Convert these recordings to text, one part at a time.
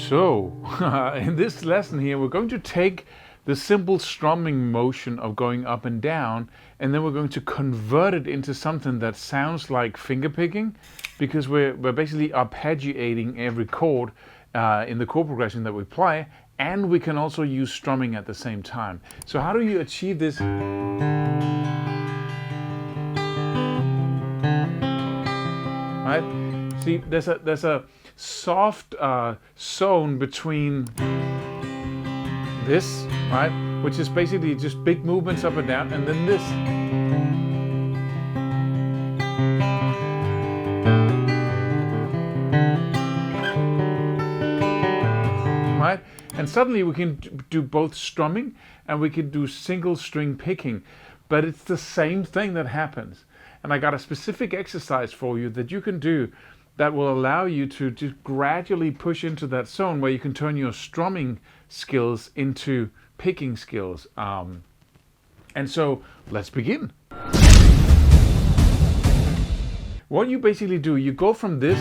So, in this lesson here, we're going to take the simple strumming motion of going up and down, and then we're going to convert it into something that sounds like fingerpicking, because we're basically arpeggiating every chord in the chord progression that we play, and we can also use strumming at the same time. So how do you achieve this? Right? See, there's a soft zone between this, right, which is basically just big movements up and down, and then this. Right? And suddenly we can do both strumming and we can do single string picking, but it's the same thing that happens. And I got a specific exercise for you that you can do that will allow you to just gradually push into that zone where you can turn your strumming skills into picking skills. And so let's begin. What you basically do, you go from this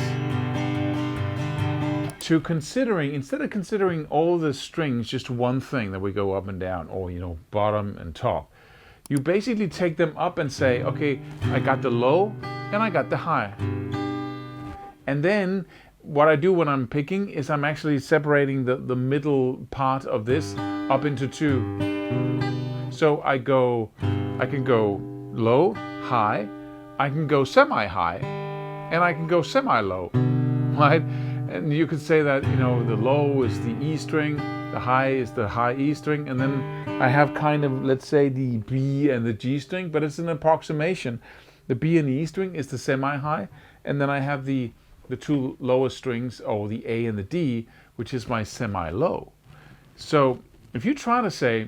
to considering, instead of considering all the strings, just one thing that we go up and down, or bottom and top. You basically take them up and say, okay, I got the low and I got the high. And then what I do when I'm picking is I'm actually separating the middle part of this up into two. So I can go low, high, I can go semi-high, and I can go semi-low, right? And you could say that, the low is the E string, the high is the high E string, and then I have kind of, let's say, the B and the G string, but it's an approximation. The B and the E string is the semi-high, and then I have the two lowest strings, or the A and the D, which is my semi-low. So if you try to say,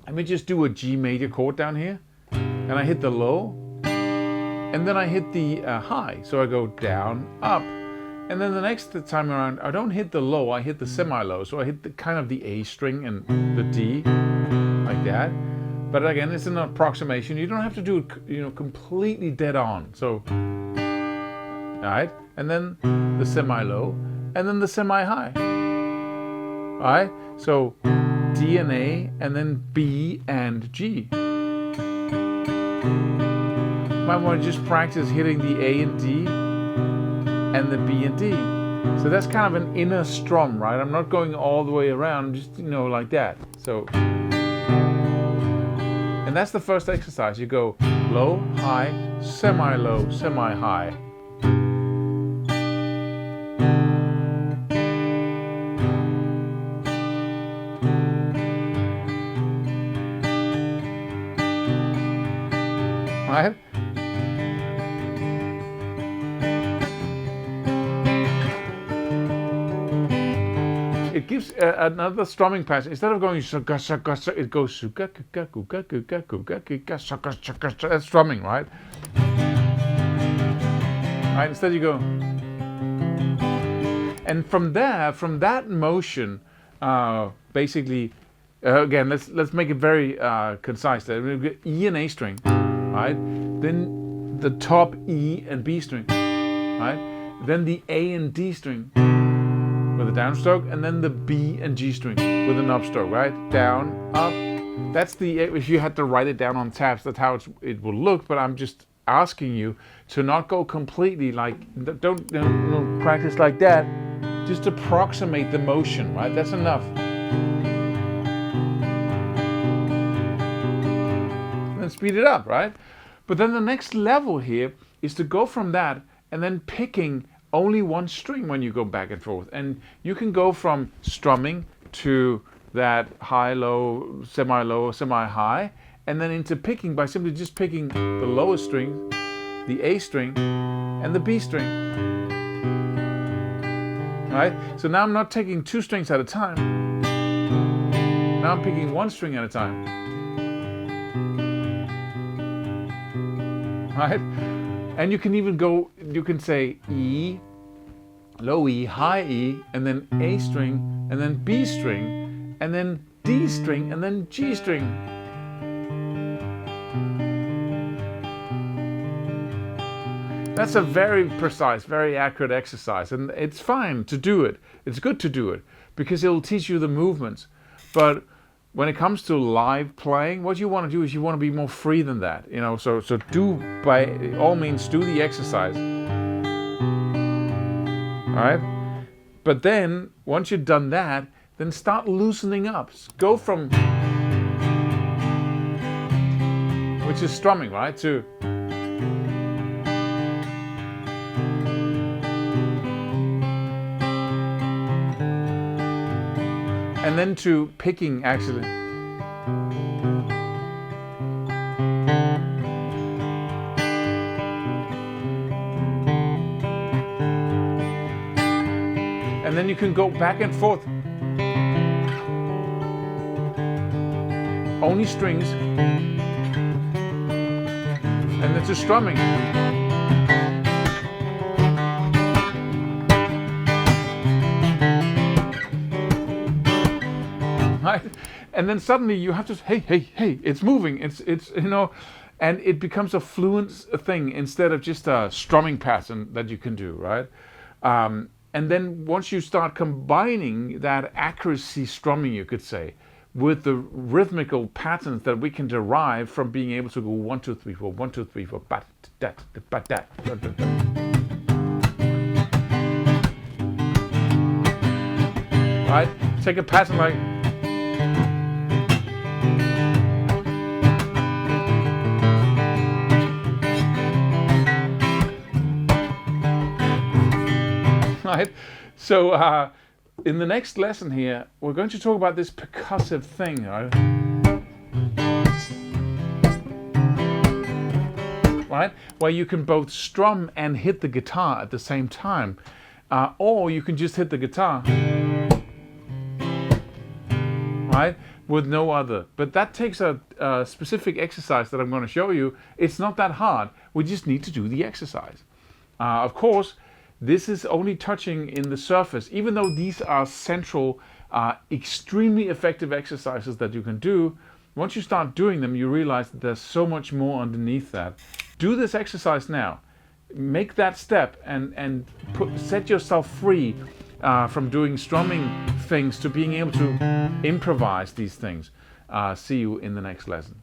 let me just do a G major chord down here, and I hit the low, and then I hit the high, so I go down, up, and then the next time around, I don't hit the low, I hit the semi-low, so I hit the A string and the D, like that. But again, it's an approximation. You don't have to do it, completely dead on. So, all right, and then the semi-low, and then the semi-high. All right, so D and A, and then B and G. Might want to just practice hitting the A and D and the B and D. So that's kind of an inner strum, right? I'm not going all the way around, just like that. So, and that's the first exercise. You go low, high, semi-low, semi-high. Right? It gives another strumming pattern. Instead of going shaka shaka shaka, it goes shuka kuka kuka kuka kuka kuka shaka shaka shaka. That's strumming, right? Right. Instead you go, and from that motion, basically, again, let's make it very concise. There, we get E and A string, right? Then the top E and B string, right? Then the A and D string with a downstroke, and then the B and G string with an upstroke, right? Down, up. That's if you had to write it down on tabs, that's how it will look, but I'm just asking you to not go completely don't practice like that. Just approximate the motion, right? That's enough. And speed it up, right? But then the next level here is to go from that and then picking only one string when you go back and forth. And you can go from strumming to that high, low, semi-high, and then into picking by simply just picking the lowest string, the A string, and the B string. Right? So now I'm not taking two strings at a time. Now I'm picking one string at a time. Right? And you can even go, you can say E, low E, high E, and then A string, and then B string, and then D string and then G string. That's a very precise, very accurate exercise, and it's fine to do it. It's good to do it because it'll teach you the movements. But when it comes to live playing, what you want to do is you want to be more free than that. So do, by all means, do the exercise. All right? But then, once you've done that, then start loosening up. Go from, which is strumming, right, to, and then to picking, actually. And then you can go back and forth. Only strings. And then to strumming. Right? And then suddenly you have to, hey, it's moving. It's and it becomes a fluent thing instead of just a strumming pattern that you can do, right? And then once you start combining that accuracy strumming, you could say, with the rhythmical patterns that we can derive from being able to go 1, 2, 3, 4, 1, 2, 3, 4, bat, dat, bat, dat. Right? Take a pattern like, right? So in the next lesson here, we're going to talk about this percussive thing, right? Right? Where you can both strum and hit the guitar at the same time. Or you can just hit the guitar, right? With no other. But that takes a specific exercise that I'm going to show you. It's not that hard. We just need to do the exercise. Of course, this is only touching in the surface, even though these are central, extremely effective exercises that you can do. Once you start doing them, you realize that there's so much more underneath that. Do this exercise now. Make that step and set yourself free from doing strumming things to being able to improvise these things. See you in the next lesson.